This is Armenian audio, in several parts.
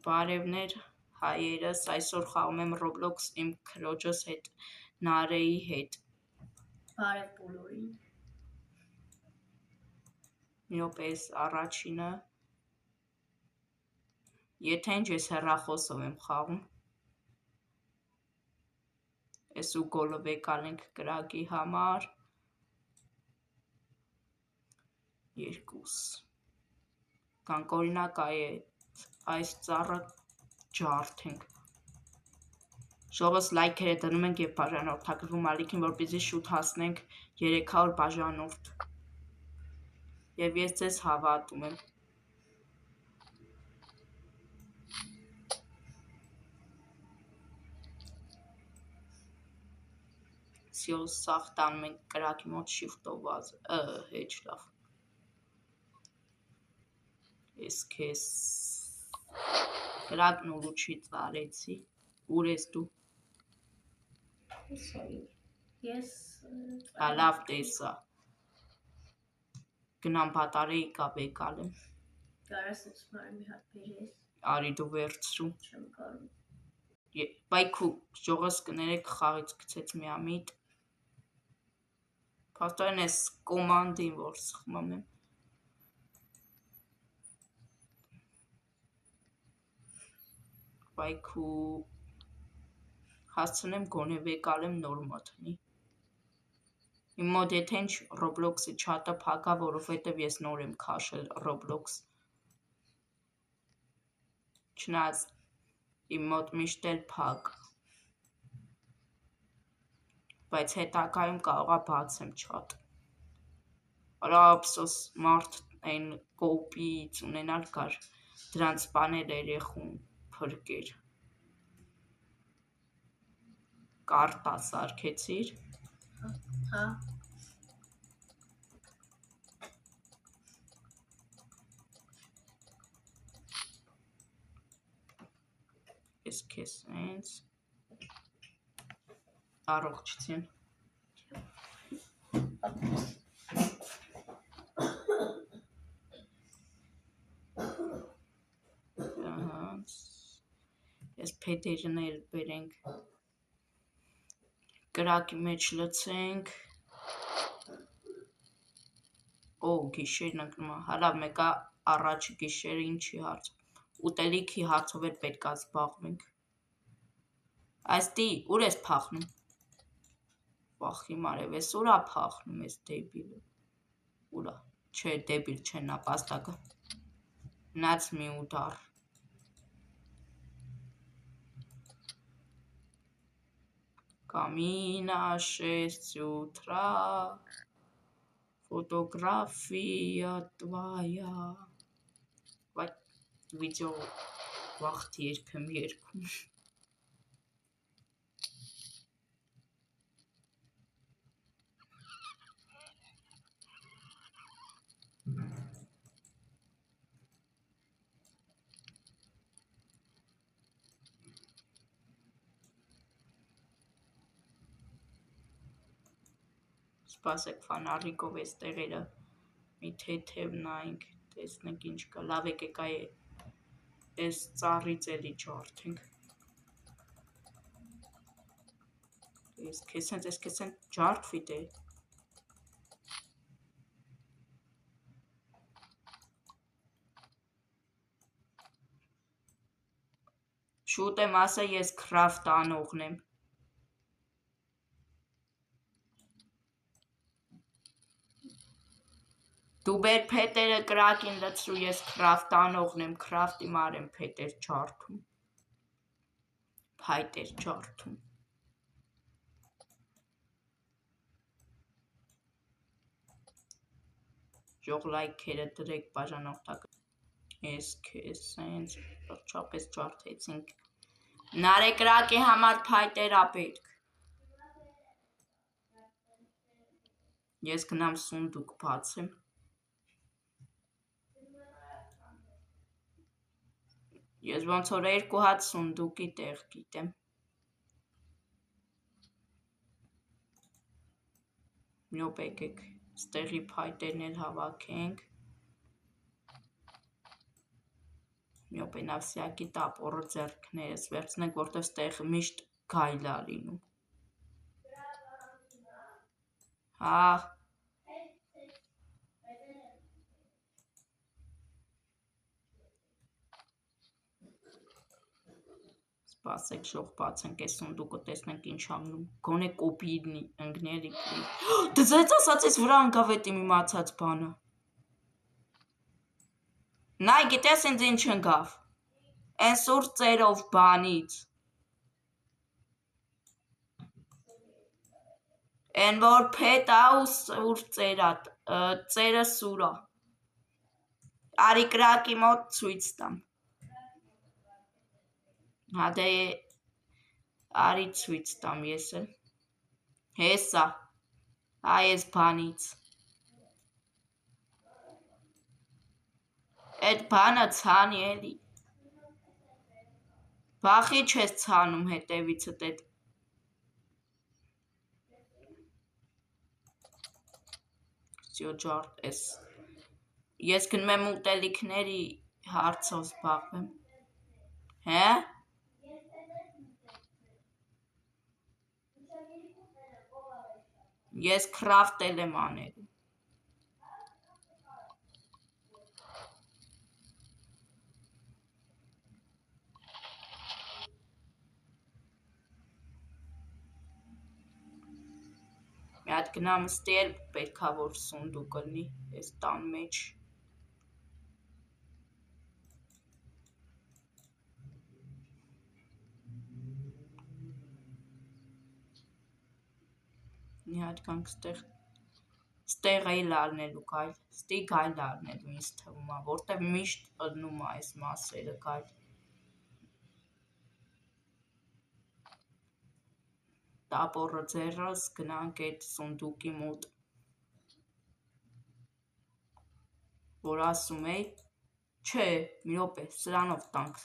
Բարևներ հայերս, այսօր խաղում եմ Roblox իմ քրոջս հետ, Նարեի հետ։ Բարև բոլորին։ Մի րոպե էս առաջինը։ Եթե ինչ ես հեռախոսով եմ խաղում։ Էս ու գոլը վեկալ ենք կրակի համար։ 2 Կանք օրինակ այս ծառը ջարդենք։ Շողս լայքերը դնում ենք և բաժանորդագրվում ալիքին, որպեսզի շուտ հասնենք 300 բաժանորդ։ Եվ ես ձեզ հավատում եմ։ Սյոս սաղ տանում ենք կրակի մոտ շիֆտով հեչ լավ։ Ես քեզ կրակն ուլուչի ծարեցի, ուր ես դու։ Ես լավ տեսա։ Գնամ բատարեի կա վեկալ եմ։ կարաս ինձ մարի մի հատ բերես։ Արի դու վերցրու։ Չեմ կարող։ Բայ քու ժողս կներեք խաղից գցեց միամիտ։ Փաստորեն ես կոմանդին որ սխմում եմ։ Բայ քու հասցնեմ գոնե վեկալեմ նոր մոտնի։ Իմ մոտ եթե ինչ Roblox-ի չաթը փակա, որովհետև ես նոր եմ քաշել Roblox։ Չնայած իմ մոտ միշտ էլ փակ։ Բայց հետագայում կարողա բացեմ չաթ։ Արա ափսոս մարդ այն կոպիից ունենալ կար, դրանց բաներ երեխուն փրկեր։ Կարտա սարքեցիր։ Հա։ Ես քեզ հենց առողջություն։ Ես փետերներ բերենք, կրակի մեջ լցենք, գիշերն ընկնում է, հալավ մեկա առաջ գիշերը ինչի հարց, ուտելիքի հարցով էլ պետք է զբաղվենք, այստի ուր ես փախնում, վախի մարև ես ուրա փախնում ես դեբիլը, ուրա, չէ դեբիլ չէ նապաստակը, նաց մի ուդար, Камина 6 утра, фотография твоя, վիդեո վաղթ երգեմ երգում, սպասեք ֆանարիկով ես տեղերը մի թեթև նայենք, տեսնենք ինչ կա, լավ եկեք այս ծառից էլի ջարդենք, ես քեզ հենց ջարդվի դե, շուտ եմ ասա ես քրաֆտ անողն եմ, դու բեր փետերը կրակին լցրու, ես քրաֆտ անողն եմ, քրաֆտի մար եմ փետեր ջարդում, փայտեր ջարդում, ժող լայքերը դրեք բաժանորդագրվում, ես քեզ հենց վերջապես ջարդեցինք, Նարե կրակի համար փայտեր ա պետք, ես գնամ սունդուկ բացեմ, ես ոնց որ 2 հատ սունդուկի տեղ գիտեմ, մի րոպե եկեք, ստեղի փայտերն էլ հավաքենք, Միոպենավսյակի տապորը ձեռքներս վերցնենք, որտեղ ստեղ միշտ գայլ ա լինում։ Հա։ Սպասեք, շող բացենք, այս սունդուկը տեսնենք ինչ անգնում։ Գոնե կոպի ընկներ իքրի։ Դզեց ասացես վրա անգավ էտ իմ իմացած բանը։ Նայ, գիտես ինձ ինչ ընկավ։ Են սուր ծերով բանից։ Են որ փետ ա ու սուր ծերատ, ծերը սուր ա։ Արի կրակի մոտ ցույց տամ։ Հա դե արի ցույց տամ ես էլ։ Հեսա։ Այս բանից։ Այդ բանը ցանի էլի։ Բախի չես ցանում հետևիցդ այդ։ Всё ջարդ էս։ Ես գնում եմ ուտելիքների հարցով զբաղվեմ։ Հե՞։ Ես քրաֆտել եմ անելու։ Մի հատ գնամ ստի էլ պետքա որ սունդուկ լինի այս տան մեջ։ Մի հատ կանք ստեղ էլ արնելու գայլ, ստի գայլ արնելու ինձ թվում ա, որտեղ միշտ ըլնում ա այս մասերը գայլ։ Տապորը ձեռս գնանք այդ սունդուկի մոտ, որ ասում էի, չէ, մի րոպե, սրանով տանք,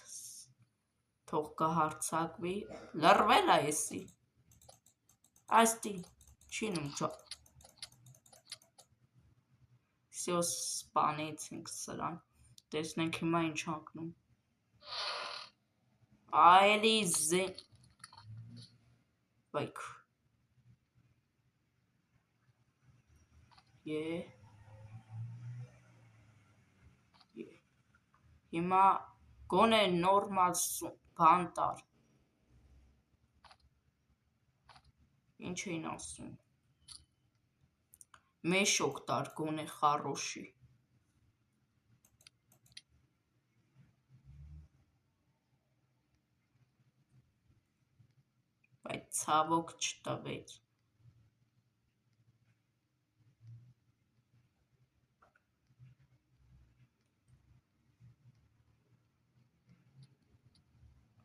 թող կհարցակվի, լռվել ա եսի, այստի, չինում ջա, սյո սպանեցինք սրան, տեսնենք հիմա ինչ անգնում, այելի զեն, Վայք, հիմա գոնե նորմալ բան տար, ինչ էին ասում, մեշոկ տար գոնե խարոշի, բայց ցավոք չտվեց,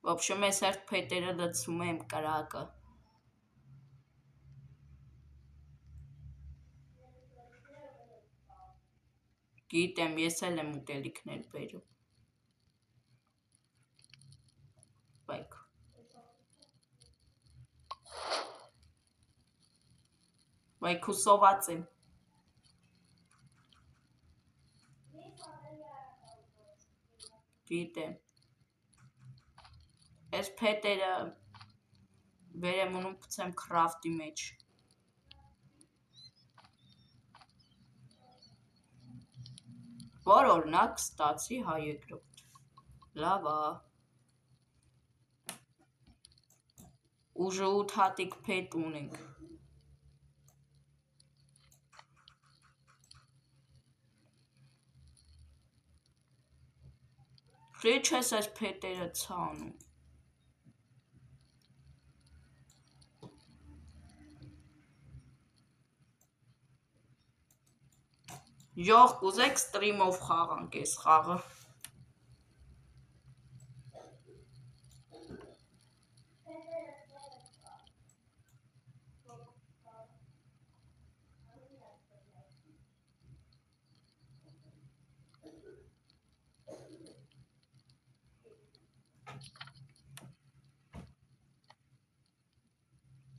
В общем, ես երբ փետերը լցում եմ կրակը, գիտեմ, ես էլ եմ ուտելիքներ բերում, Վայք, Վայք ու սոված եմ, գիտեմ, ես փետերը վերեմ ունում պցեմ քրաֆտի մեջ, որ օրնակ ստացի հա երկրորդ, լավ ա, ուժը 8 հատիկ փետ ունենք, Քրի չես այս փետերը ցանում, Յող կուզեք ստրիմով խաղանք ես խաղը,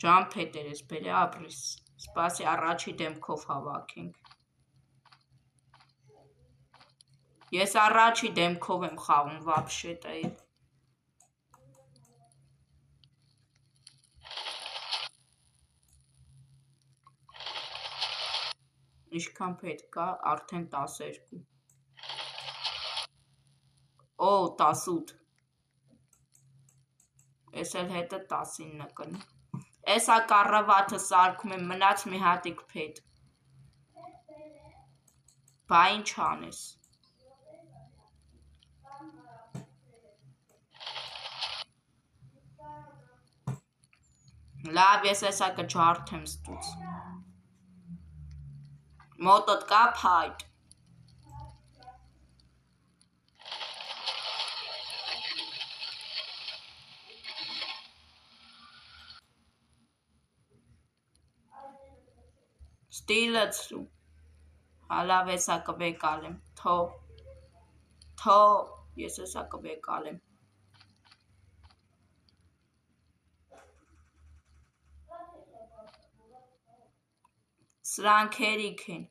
Ջան փետեր ես բերե ապրիս, սպասի առաջի դեմքով հավաքենք, Ես առաջի դեմքով եմ խաղում վաբշե տայել։ Ինչքան պետք կա, արդեն 12։ Օ, 18։ Ես էլ հետը 19 կնի։ Էսա կառավաթը սարքում եմ, մնաց մի հատիկ պետ։ Բա ինչ անես։ Լավ, ես էսա կջարդեմ ստուց։ Մոտդ կա փայտ։ Ստիլըցրու։ Հալավ էսա կվեկալեմ, թո, ես էսա կվեկալեմ։ Սրանք հերիք են։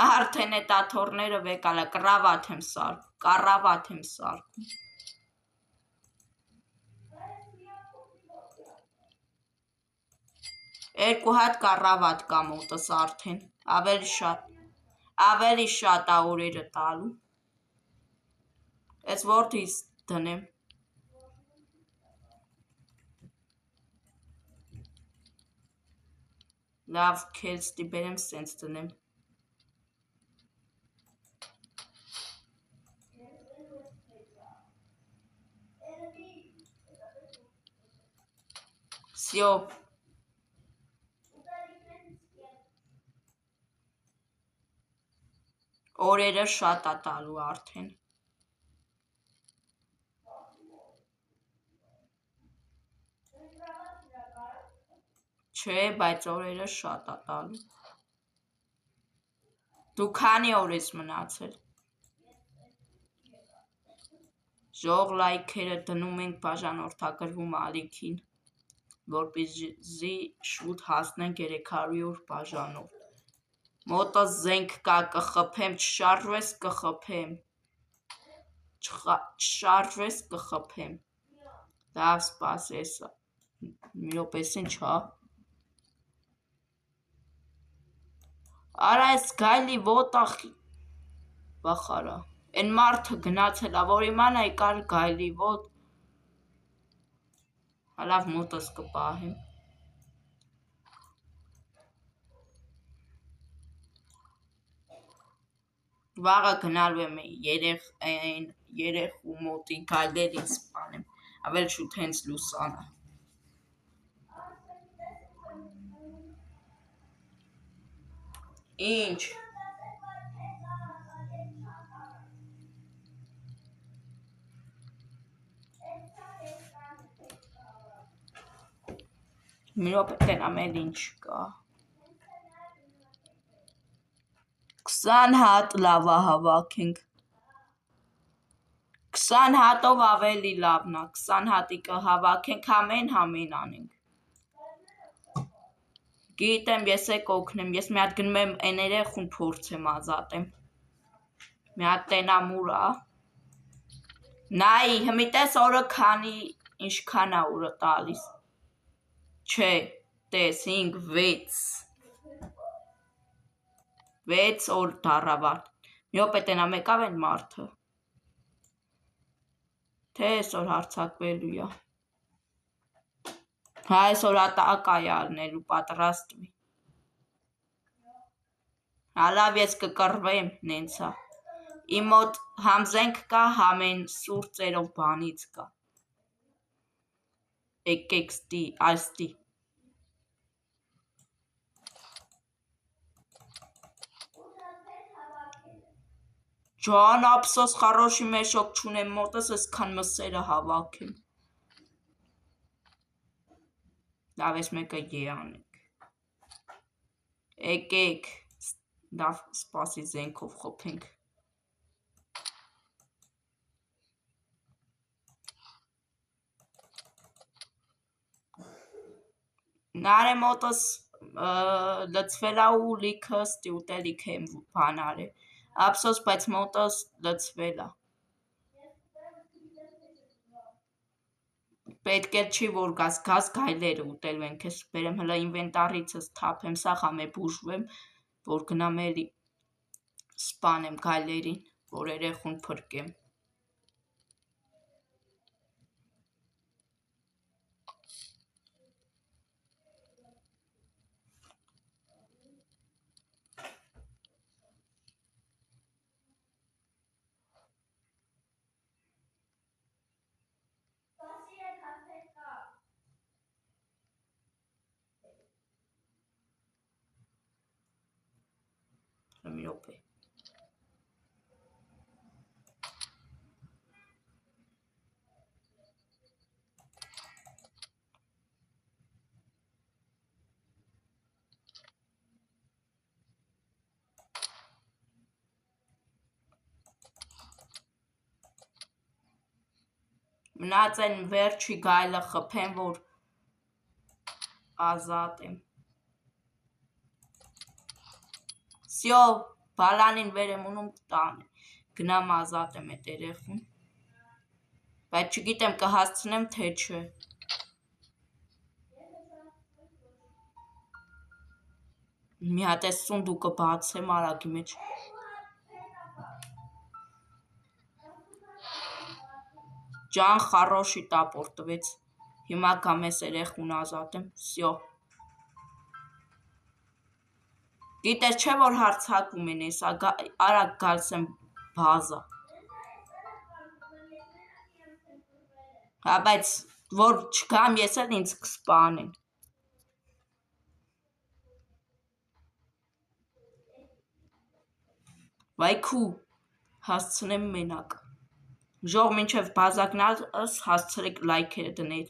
Արդեն էտ աթորները վեկալա, կռավաթ եմ սարքում։ Երկու հատ կառավատ կա մոտս արդեն, ավելի շատ ա օրերը տալու։ Ես որդիս դնեմ։ Լավ, քելստի բերեմ սենց դնեմ։ Սյո։ Օրերը շատ ա տալու արդեն։ Չէ, բայց օրերը շատ ա տալու։ Դու քանի օր ես մնացել։ Ժող լայքերը դնում ենք բաժանորդագրվում ալիքին, որպեսզի շուտ հասնենք 300 բաժանորդ։ Մոտս զենք կա, կխփեմ, չշարժվես կխփեմ։ Չշարժվես կխփեմ։ Լավ, սպասես։ Մի րոպես ինչ հա։ Արա ես գայլի ոտախի։ Բախարա։ Են մարդը գնացել ա, որ իմանայի կար գայլի ոտ։ Հալավ մոտս կպահեմ։ Վաղը գնալու եմ երեխու մոտի գայլերին սպանեմ, ավել շուտ հենց լուսանա։ Ինչ։ Մի րոպե տենամ էլ ինչ կա։ 20 հատ լավա հավաքենք։ 20 հատով ավելի լավն ա, 20 հատի կհավաքենք, համեն անենք։ Գիտեմ, ես է կօգնեմ, ես մի հատ գնում եմ են երեխուն փորձեմ ազատեմ։ Մի հատ տենամ ուր ա։ Նայի, հմիտես օրը ինչքան ա օրը տալիս։ Չէ, տես 5, 6 օր դառավարտ։ Մի րոպե տենամ եկավ են մարդը։ Թե այսօր հարձակվելու ա։ Հա այսօր ատակ ա ալնելու, պատրաստվի։ Հա լավ ես կկռվեմ, նենցա։ Իմ մոտ համ զենք կա, համ են սուրծերով բանից կա։ Եկեք այստի։ Ջան, ափսոս խարոշի մեշոկ չունեմ մոտս, այսքան մսերը հավաքեմ։ Լավ ես մեկը եանենք։ Եկեք, լավ սպասի զենքով խփենք։ Նարե մոտս լծվել է ու լիքը ստի ուտելիք եմ բանար է։ Ափսոս, բայց մոտս լծվել է։ Պետք է չի որ գաս գայլերը ուտելու են, քեզ բերեմ հլա ինվենտարիցս թափեմ, սա խամե բուժվեմ, որ գնամ էլի սպանեմ գայլերին, որ երեխուն փրկեմ։ Մի րոպե։ Մնաց են վերջի գայլը խփեմ, որ ազատ եմ։ Սյո, բալանին վեր եմ ունում տան, գնամ ազատ եմ էտ երեխուն, բայց չգիտեմ կհասցնեմ, թե չէ։ Մի հատ է սունդուկը բացեմ արագի մեջ։ Ջան խարոշի տապոր տվեց, հիմա գամ ես երեխուն ազատեմ, սյո։ Գիտես չէ որ հարցակում են ես, արագ գալս եմ բազա։ Հա, բայց որ չգամ ես էլ ինձ կսպանեն։ Վայքու, հասցնեմ մենակ։ Ժող մինչև բազակնալս հասցրեք լայքերը դնել։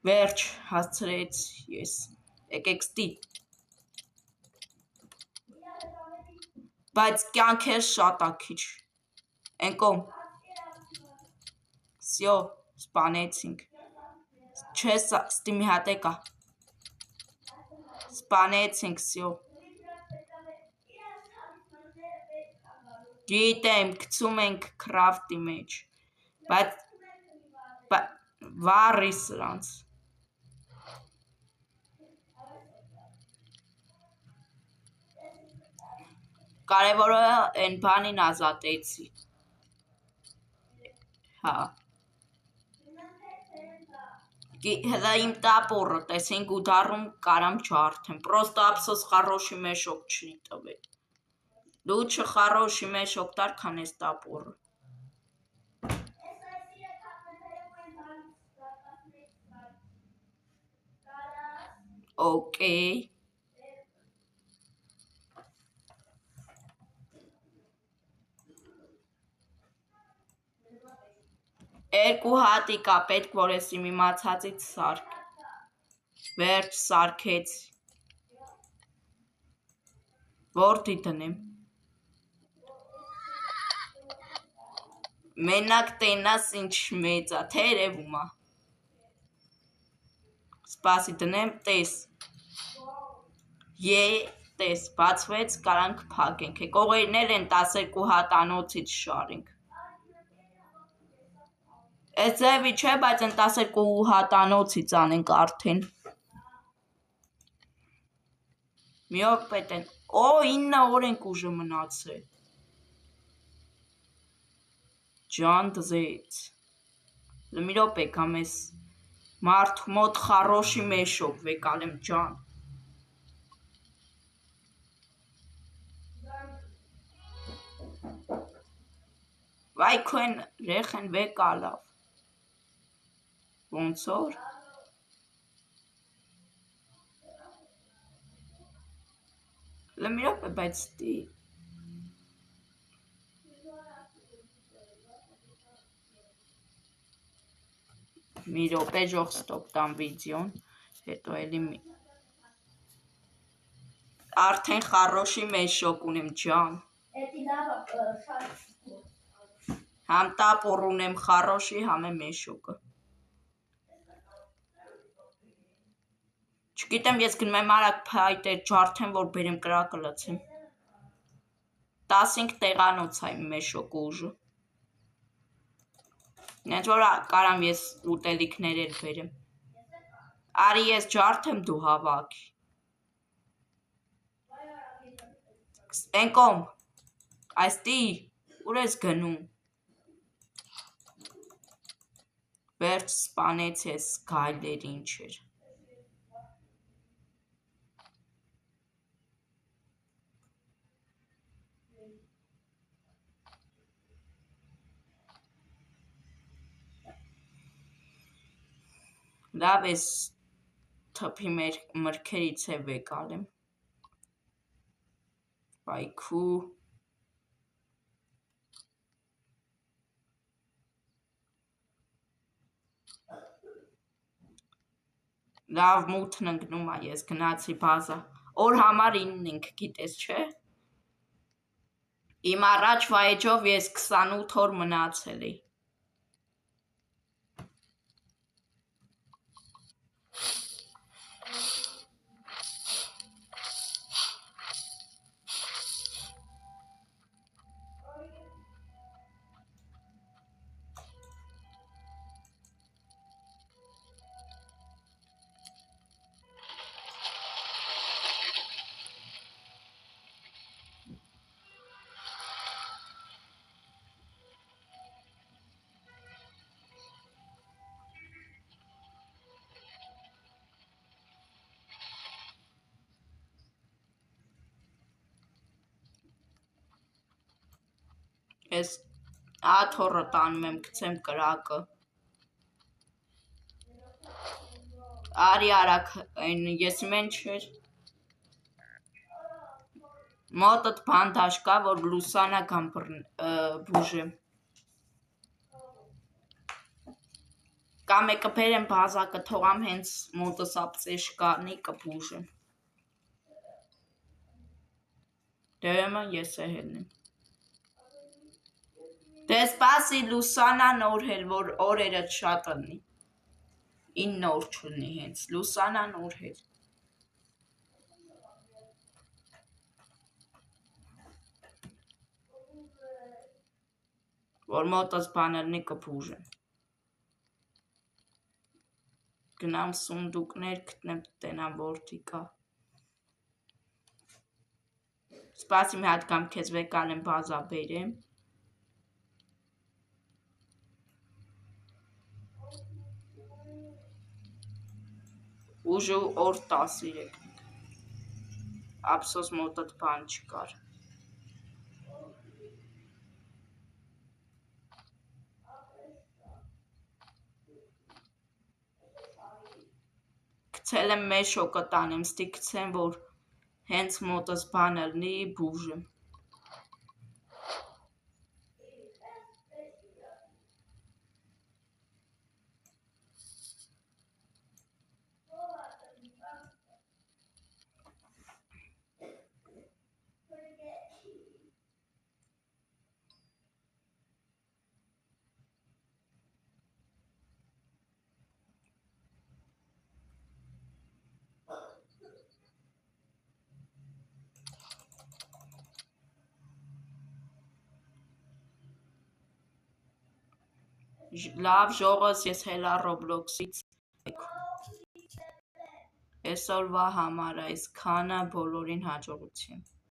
Վերջ հասցրեց ես, եկեք ստի։ Բայց կյանքես շատ աքիչ, ենկոմ։ Սյո, սպանեցինք։ Չէ, ստի մի հատ եկա։ Սպանեցինք, սյո։ Գիտեմ, գցում ենք քրաֆտի մեջ, բայց վառի սրանց։ Կարևորը են բանին ազատեցի։ Հա։ Հլա իմ տապորը տեսենք ու դարում կարամ չարդեմ, պրոստո ափսոս խարոշի մեշոկ չի տվել։ Լուչը խարոշի մեշոկ տար, քան ես տապորը։ Okay։ Երկու հատիկա պետք որ ես իմ իմացածից սարք։ Վերջ սարքեց։ Որտի դնեմ։ Մենակ տենաս ինչ մեծա, թերևում է։ Սպասի դնեմ, տես։ Տես, բացվեց, կարանք փակենք, կողերներ են 12 հատ անոցից շարինք։ Ես ձևի չէ, բայց են 12 հատ անոցից անենք արդեն։ Մի օր պետ են, 9 օր ենք ուժը մնացել։ Ջան դզեց։ Մի րոպե կամ ես մարդ մոտ խարոշի մեշոկ վեկալեմ ջան։ Վայքու են ռեխ են վեկալավ։ Ոնց որ։ Մի րոպե, բայց ստի։ Մի րոպե ժող ստոպ տամ վիդեոն, հետո էլի մի։ Արդեն խարոշի մեշոկ ունեմ ջան։ Համ տապոր ունեմ խարոշի, համ է մեշոկը։ Չգիտեմ, ես գնում եմ արագ փայտեր ջարդեմ, որ բերեմ կրակը լցեմ։ 15 տեղանոց է իմ մեշոկ ուժը։ Նենց որ կարամ ես ուտելիքներ էլ բերեմ։ Արի ես ջարդեմ, դու հավաքի։ Էնկոմ, այստի, ուր ես գնում։ Վերջ սպանեց ես գայլեր ինչ էր։ Լավ ես թփի մրքերից է վեկալեմ։ Բայքու։ Լավ մութն ընկնում է, ես գնացի բազա։ Օր համար 9 ենք, գիտես, չէ։ Իմ առաջվա էջով ես 28 օր մնացել էի։ Ես աթորը տանում եմ, գցեմ կրակը։ Արի արագ, ես մեն չէր։ Մոտդ բանդաժ կա, որ լուսանա կամ բուժեմ։ Կամ է կբերեմ բազա կթողամ հենց մոտս ապսեշ կանի կբուժեմ։ Դեմը ես է հելնեմ։ Դե սպասի լուսանան օրհել, որ օրերը շատ ըննի։ 9 օր չունի հենց, լուսանան օրհել։ Որ մոտս բանելնի կբուժեմ։ Գնամ սունդուկներ գտնեմ, տենամ որդի կա։ Սպասի մի հատ կամ քեզ վեկալեմ բազա բերեմ։ Ուժը օր 13։ Ափսոս մոտդ բան չկար։ Գցել եմ մեշոկը տանեմ, ստի գցեմ, որ հենց մոտս բան ըլնի բուժեմ։ Լավ ժողս ես հելա Roblox-ից այսօրվա համար այս քանը բոլորին հաջողություն։